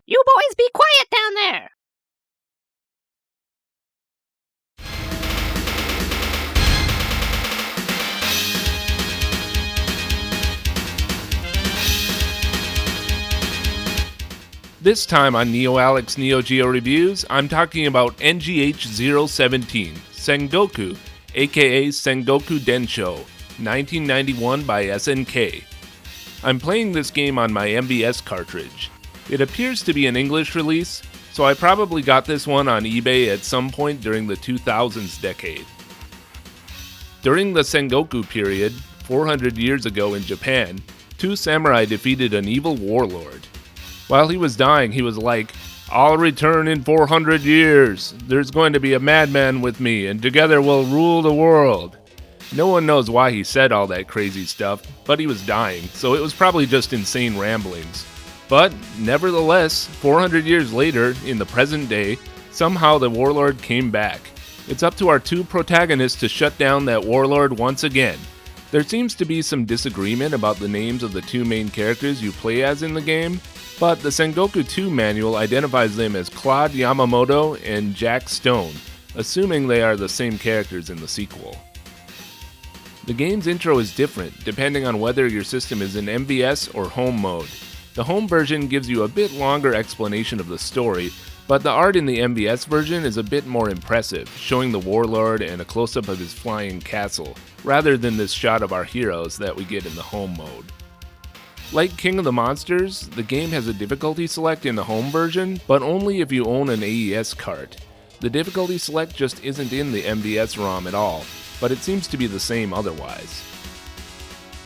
You boys be quiet down there! This time on Neo Geo Reviews, I'm talking about NGH-017, Sengoku, aka Sengoku Densyo, 1991 by SNK. I'm playing this game on my MVS cartridge. It appears to be an English release, so I probably got this one on eBay at some point during the 2000s decade. During the Sengoku period, 400 years ago in Japan, two samurai defeated an evil warlord. While he was dying, he was like, "I'll return in 400 years. There's going to be a madman with me, and together we'll rule the world." No one knows why he said all that crazy stuff, but he was dying, so it was probably just insane ramblings. But, nevertheless, 400 years later, in the present day, somehow the warlord came back. It's up to our two protagonists to shut down that warlord once again. There seems to be some disagreement about the names of the two main characters you play as in the game, but the Sengoku 2 manual identifies them as Claude Yamamoto and Jack Stone, assuming they are the same characters in the sequel. The game's intro is different, depending on whether your system is in MVS or home mode. The home version gives you a bit longer explanation of the story, but the art in the MVS version is a bit more impressive, showing the warlord and a close-up of his flying castle, rather than this shot of our heroes that we get in the home mode. Like King of the Monsters, the game has a difficulty select in the home version, but only if you own an AES cart. The difficulty select just isn't in the MVS ROM at all, but it seems to be the same otherwise.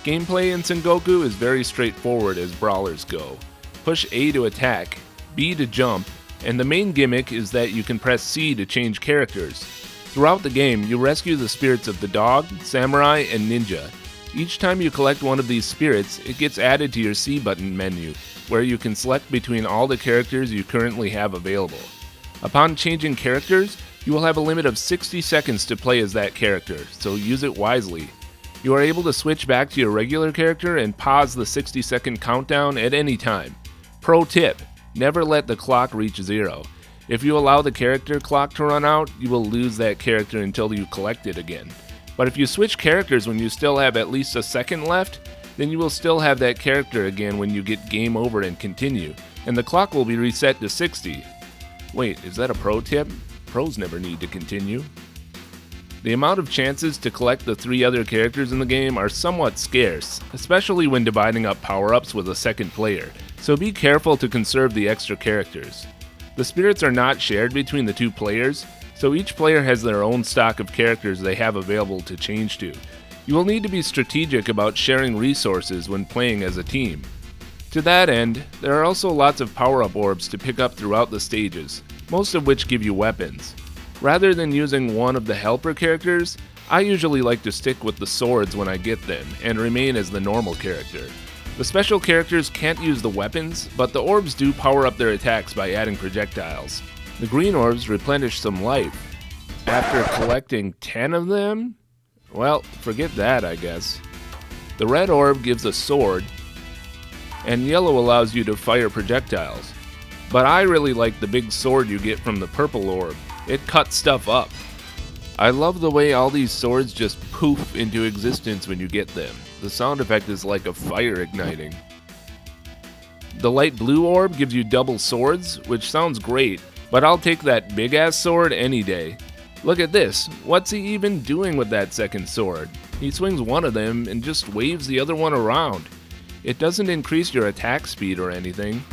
Gameplay in Sengoku is very straightforward as brawlers go. Push A to attack, B to jump, and the main gimmick is that you can press C to change characters. Throughout the game, you rescue the spirits of the dog, samurai, and ninja. Each time you collect one of these spirits, it gets added to your C button menu, where you can select between all the characters you currently have available. Upon changing characters, you will have a limit of 60 seconds to play as that character, so use it wisely. You are able to switch back to your regular character and pause the 60-second countdown at any time. Pro tip: never let the clock reach 0. If you allow the character clock to run out, you will lose that character until you collect it again. But if you switch characters when you still have at least a second left, then you will still have that character again when you get game over and continue, and the clock will be reset to 60. Wait, is that a pro tip? Pros never need to continue. The amount of chances to collect the 3 other characters in the game are somewhat scarce, especially when dividing up power-ups with a second player, so be careful to conserve the extra characters. The spirits are not shared between the 2 players, so each player has their own stock of characters they have available to change to. You will need to be strategic about sharing resources when playing as a team. To that end, there are also lots of Powerup Orbs to pick up throughout the stages, most of which give you weapons. Rather than using one of the helper characters, I usually like to stick with the swords when I get them, and remain as the normal character. The special characters can't use the weapons, but the orbs do power up their attacks by adding projectiles. The green orbs replenish some life. After collecting 10 of them? Well, forget that, I guess. The red orb gives a sword, and yellow allows you to fire projectiles. But I really like the big sword you get from the purple orb. It cuts stuff up. I love the way all these swords just poof into existence when you get them. The sound effect is like a fire igniting. The light blue orb gives you double swords, which sounds great, but I'll take that big-ass sword any day. Look at this, what's he even doing with that second sword? He swings one of them and just waves the other one around. It doesn't increase your attack speed or anything.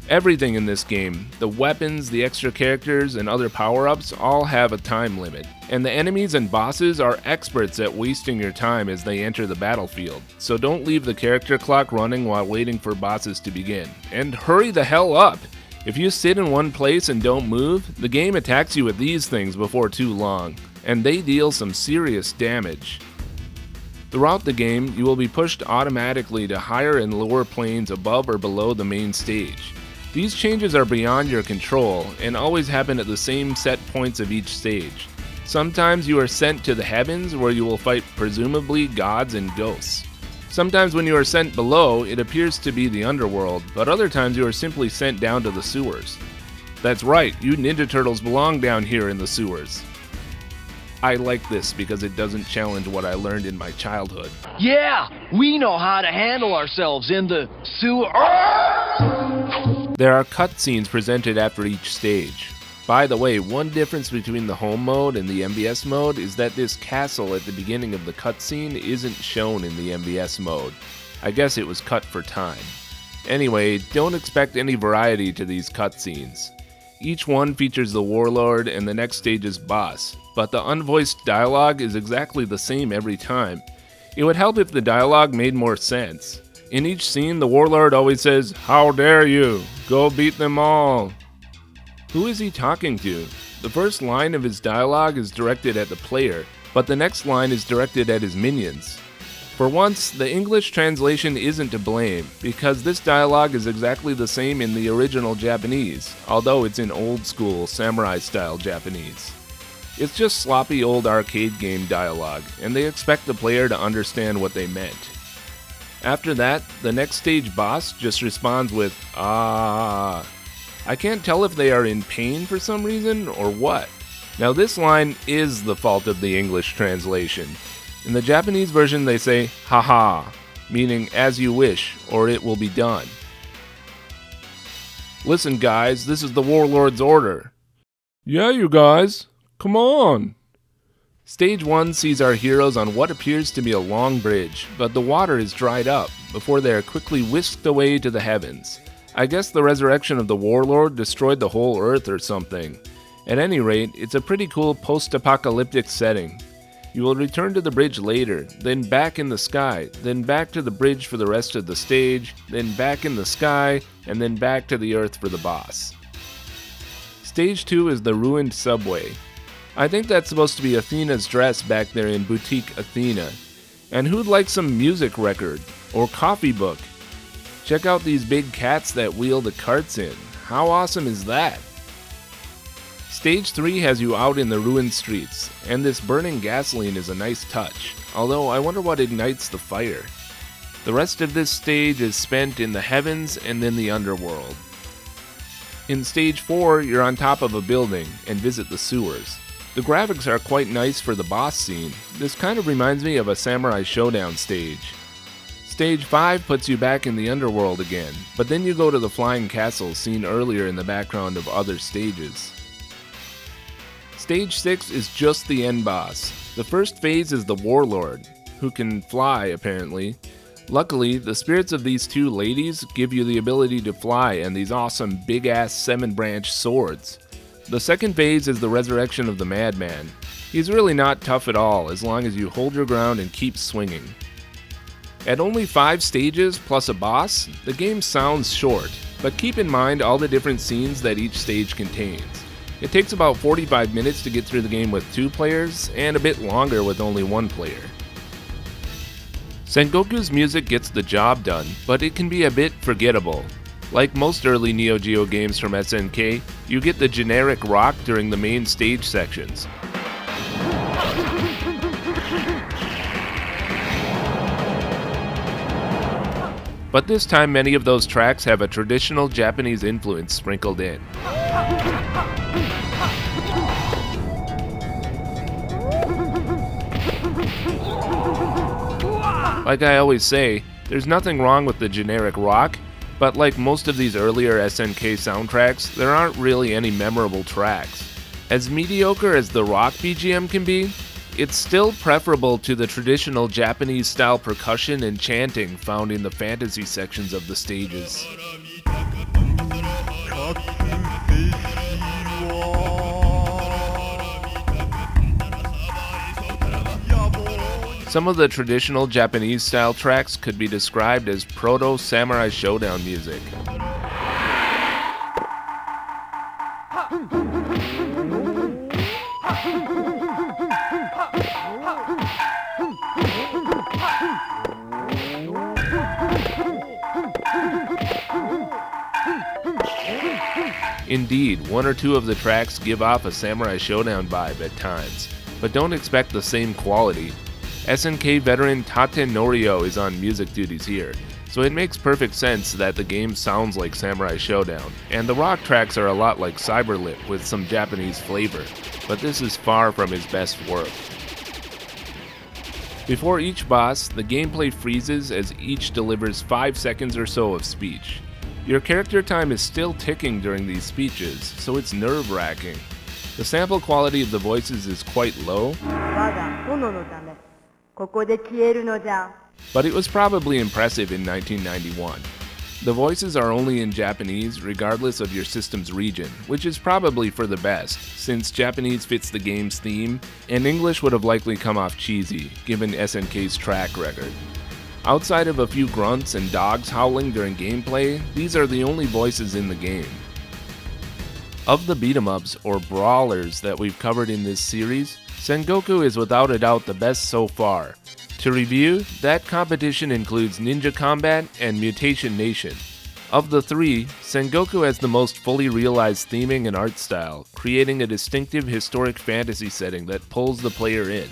Everything in this game, the weapons, the extra characters, and other power-ups all have a time limit, and the enemies and bosses are experts at wasting your time as they enter the battlefield, so don't leave the character clock running while waiting for bosses to begin. And hurry the hell up! If you sit in one place and don't move, the game attacks you with these things before too long, and they deal some serious damage. Throughout the game, you will be pushed automatically to higher and lower planes above or below the main stage. These changes are beyond your control and always happen at the same set points of each stage. Sometimes you are sent to the heavens where you will fight presumably gods and ghosts. Sometimes when you are sent below, it appears to be the underworld, but other times you are simply sent down to the sewers. That's right, you Ninja Turtles belong down here in the sewers. I like this because it doesn't challenge what I learned in my childhood. Yeah, we know how to handle ourselves in the sewer. There are cutscenes presented after each stage. By the way, one difference between the home mode and the MBS mode is that this castle at the beginning of the cutscene isn't shown in the MBS mode. I guess it was cut for time. Anyway, don't expect any variety to these cutscenes. Each one features the warlord and the next stage's boss, but the unvoiced dialogue is exactly the same every time. It would help if the dialogue made more sense. In each scene, the warlord always says, "How dare you? Go beat them all." Who is he talking to? The first line of his dialogue is directed at the player, but the next line is directed at his minions. For once, the English translation isn't to blame, because this dialogue is exactly the same in the original Japanese, although it's in old-school, samurai-style Japanese. It's just sloppy old arcade game dialogue, and they expect the player to understand what they meant. After that, the next stage boss just responds with, "Ah." I can't tell if they are in pain for some reason or what. Now this line is the fault of the English translation. In the Japanese version they say, "Haha," meaning as you wish, or it will be done. "Listen guys, this is the warlord's order." "Yeah, you guys, come on." Stage 1 sees our heroes on what appears to be a long bridge, but the water is dried up before they are quickly whisked away to the heavens. I guess the resurrection of the warlord destroyed the whole earth or something. At any rate, it's a pretty cool post-apocalyptic setting. You will return to the bridge later, then back in the sky, then back to the bridge for the rest of the stage, then back in the sky, and then back to the earth for the boss. Stage 2 is the ruined subway. I think that's supposed to be Athena's dress back there in Boutique Athena. And who'd like some music record? Or coffee book? Check out these big cats that wheel the carts in. How awesome is that? Stage 3 has you out in the ruined streets, and this burning gasoline is a nice touch, although I wonder what ignites the fire. The rest of this stage is spent in the heavens and then the underworld. In Stage 4, you're on top of a building and visit the sewers. The graphics are quite nice for the boss scene. This kind of reminds me of a Samurai Shodown stage. Stage 5 puts you back in the underworld again, but then you go to the flying castle seen earlier in the background of other stages. Stage 6 is just the end boss. The first phase is the warlord, who can fly apparently. Luckily, the spirits of these two ladies give you the ability to fly and these awesome big-ass 7-branch swords. The second phase is the resurrection of the madman. He's really not tough at all as long as you hold your ground and keep swinging. At only 5 stages plus a boss, the game sounds short, but keep in mind all the different scenes that each stage contains. It takes about 45 minutes to get through the game with 2 players, and a bit longer with only 1 player. Sengoku's music gets the job done, but it can be a bit forgettable. Like most early Neo Geo games from SNK, you get the generic rock during the main stage sections. But this time many of those tracks have a traditional Japanese influence sprinkled in. Like I always say, there's nothing wrong with the generic rock, but like most of these earlier SNK soundtracks, there aren't really any memorable tracks. As mediocre as the rock BGM can be, it's still preferable to the traditional Japanese-style percussion and chanting found in the fantasy sections of the stages. Some of the traditional Japanese-style tracks could be described as Proto Samurai Shodown music. Indeed, 1 or 2 of the tracks give off a Samurai Shodown vibe at times, but don't expect the same quality. SNK veteran Tate Norio is on music duties here, so it makes perfect sense that the game sounds like Samurai Shodown, and the rock tracks are a lot like Cyberlip with some Japanese flavor, but this is far from his best work. Before each boss, the gameplay freezes as each delivers 5 seconds or so of speech. Your character time is still ticking during these speeches, so it's nerve-wracking. The sample quality of the voices is quite low, but it was probably impressive in 1991. The voices are only in Japanese regardless of your system's region, which is probably for the best, since Japanese fits the game's theme, and English would have likely come off cheesy, given SNK's track record. Outside of a few grunts and dogs howling during gameplay, these are the only voices in the game. Of the beat-em-ups, or brawlers, that we've covered in this series, Sengoku is without a doubt the best so far. To review, that competition includes Ninja Combat and Mutation Nation. Of the three, Sengoku has the most fully realized theming and art style, creating a distinctive historic fantasy setting that pulls the player in.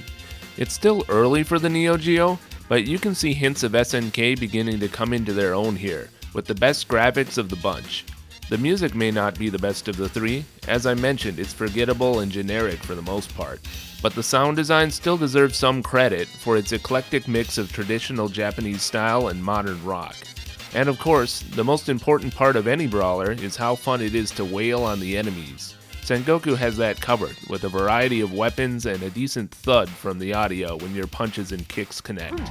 It's still early for the Neo Geo, but you can see hints of SNK beginning to come into their own here, with the best graphics of the bunch. The music may not be the best of the three, as I mentioned, it's forgettable and generic for the most part, but the sound design still deserves some credit for its eclectic mix of traditional Japanese style and modern rock. And of course, the most important part of any brawler is how fun it is to wail on the enemies. Sengoku has that covered, with a variety of weapons and a decent thud from the audio when your punches and kicks connect.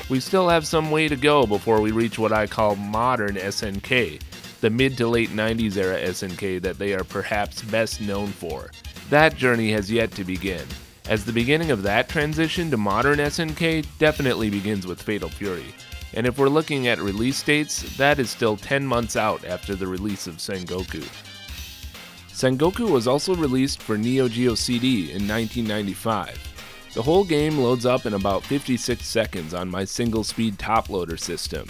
We still have some way to go before we reach what I call modern SNK, the mid to late 90s era SNK that they are perhaps best known for. That journey has yet to begin, as the beginning of that transition to modern SNK definitely begins with Fatal Fury. And if we're looking at release dates, that is still 10 months out after the release of Sengoku. Sengoku was also released for Neo Geo CD in 1995. The whole game loads up in about 56 seconds on my single-speed top-loader system.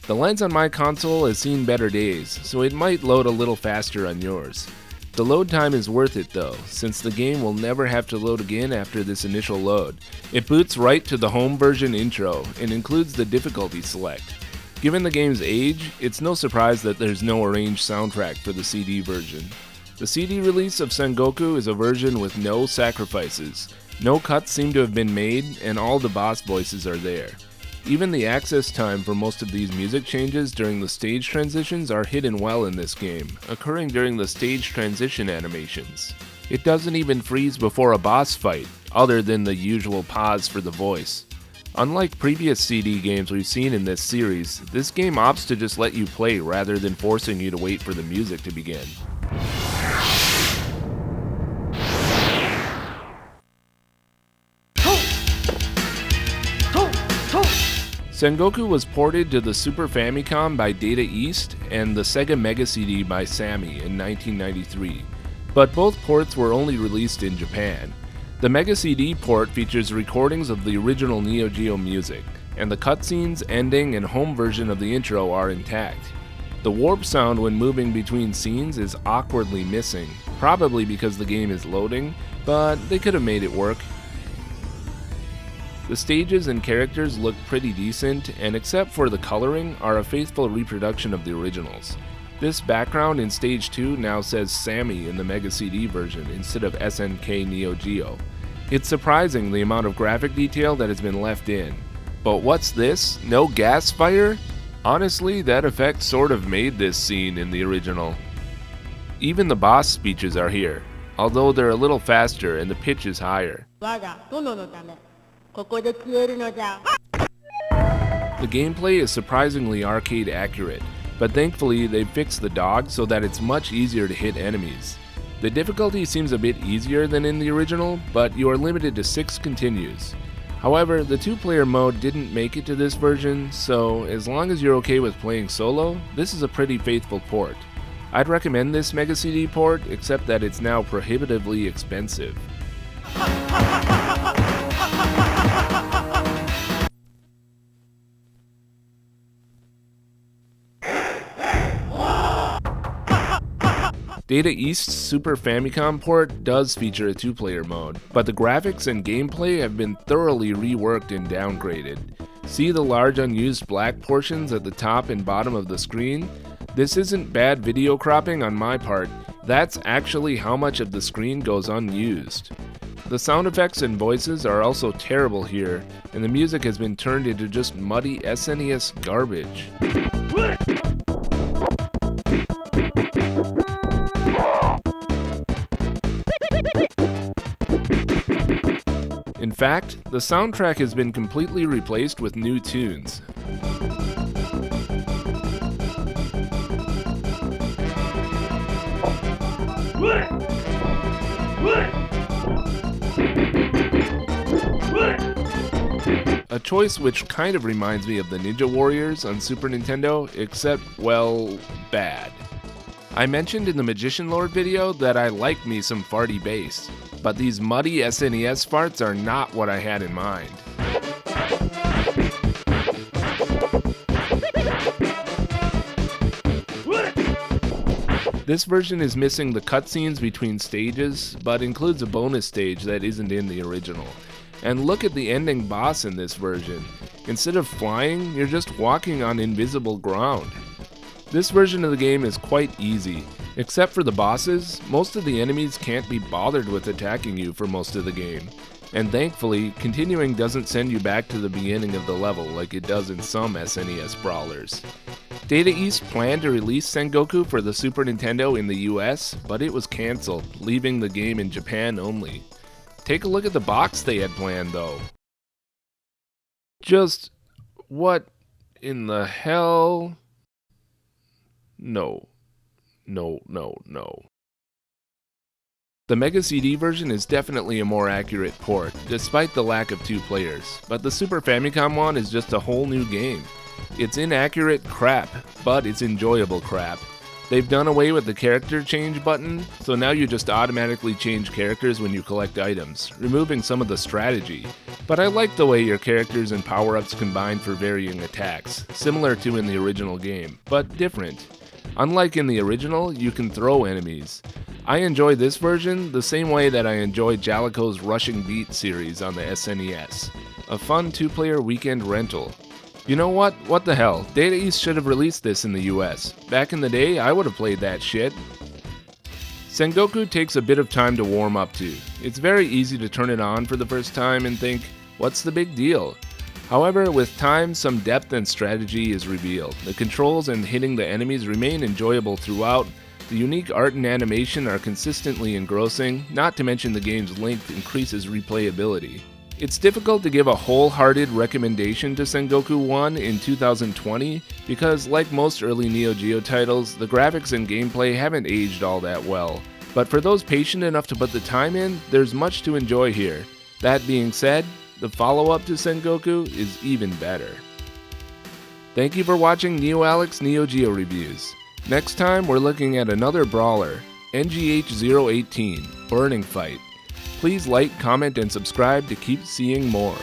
The lens on my console has seen better days, so it might load a little faster on yours. The load time is worth it though, since the game will never have to load again after this initial load. It boots right to the home version intro and includes the difficulty select. Given the game's age, it's no surprise that there's no arranged soundtrack for the CD version. The CD release of Sengoku is a version with no sacrifices. No cuts seem to have been made, and all the boss voices are there. Even the access time for most of these music changes during the stage transitions are hidden well in this game, occurring during the stage transition animations. It doesn't even freeze before a boss fight, other than the usual pause for the voice. Unlike previous CD games we've seen in this series, this game opts to just let you play rather than forcing you to wait for the music to begin. Sengoku was ported to the Super Famicom by Data East and the Sega Mega CD by Sammy in 1993, but both ports were only released in Japan. The Mega CD port features recordings of the original Neo Geo music, and the cutscenes, ending, and home version of the intro are intact. The warp sound when moving between scenes is awkwardly missing, probably because the game is loading, but they could have made it work. The stages and characters look pretty decent, and except for the coloring, are a faithful reproduction of the originals. This background in Stage 2 now says Sammy in the Mega CD version instead of SNK Neo Geo. It's surprising the amount of graphic detail that has been left in. But what's this? No gas fire? Honestly, that effect sort of made this scene in the original. Even the boss speeches are here, although they're a little faster and the pitch is higher. The gameplay is surprisingly arcade accurate, but thankfully they fixed the dog so that it's much easier to hit enemies. The difficulty seems a bit easier than in the original, but you are limited to 6 continues. However, the 2-player mode didn't make it to this version, so as long as you're okay with playing solo, this is a pretty faithful port. I'd recommend this Mega CD port, except that it's now prohibitively expensive. Data East's Super Famicom port does feature a 2-player mode, but the graphics and gameplay have been thoroughly reworked and downgraded. See the large unused black portions at the top and bottom of the screen? This isn't bad video cropping on my part, that's actually how much of the screen goes unused. The sound effects and voices are also terrible here, and the music has been turned into just muddy SNES garbage. In fact, the soundtrack has been completely replaced with new tunes. A choice which kind of reminds me of the Ninja Warriors on Super Nintendo, except, well, bad. I mentioned in the Magician Lord video that I like me some farty bass, but these muddy SNES farts are not what I had in mind. This version is missing the cutscenes between stages, but includes a bonus stage that isn't in the original. And look at the ending boss in this version. Instead of flying, you're just walking on invisible ground. This version of the game is quite easy. Except for the bosses, most of the enemies can't be bothered with attacking you for most of the game. And thankfully, continuing doesn't send you back to the beginning of the level like it does in some SNES brawlers. Data East planned to release Sengoku for the Super Nintendo in the US, but it was cancelled, leaving the game in Japan only. Take a look at the box they had planned though. Just, what in the hell? No. The Mega CD version is definitely a more accurate port, despite the lack of 2 players, but the Super Famicom one is just a whole new game. It's inaccurate crap, but it's enjoyable crap. They've done away with the character change button, so now you just automatically change characters when you collect items, removing some of the strategy. But I like the way your characters and power-ups combine for varying attacks, similar to in the original game, but different. Unlike in the original, you can throw enemies. I enjoy this version the same way that I enjoy Jaleco's Rushing Beat series on the SNES. A fun 2-player weekend rental. You know what? What the hell? Data East should have released this in the US. Back in the day, I would have played that shit. Sengoku takes a bit of time to warm up to. It's very easy to turn it on for the first time and think, what's the big deal? However, with time, some depth and strategy is revealed. The controls and hitting the enemies remain enjoyable throughout. The unique art and animation are consistently engrossing, not to mention the game's length increases replayability. It's difficult to give a wholehearted recommendation to Sengoku 1 in 2020 because, like most early Neo Geo titles, the graphics and gameplay haven't aged all that well. But for those patient enough to put the time in, there's much to enjoy here. That being said, the follow-up to Sengoku is even better. Thank you for watching Neo Neo Geo Reviews. Next time we're looking at another brawler, NGH-017, Burning Fight. Please like, comment, and subscribe to keep seeing more.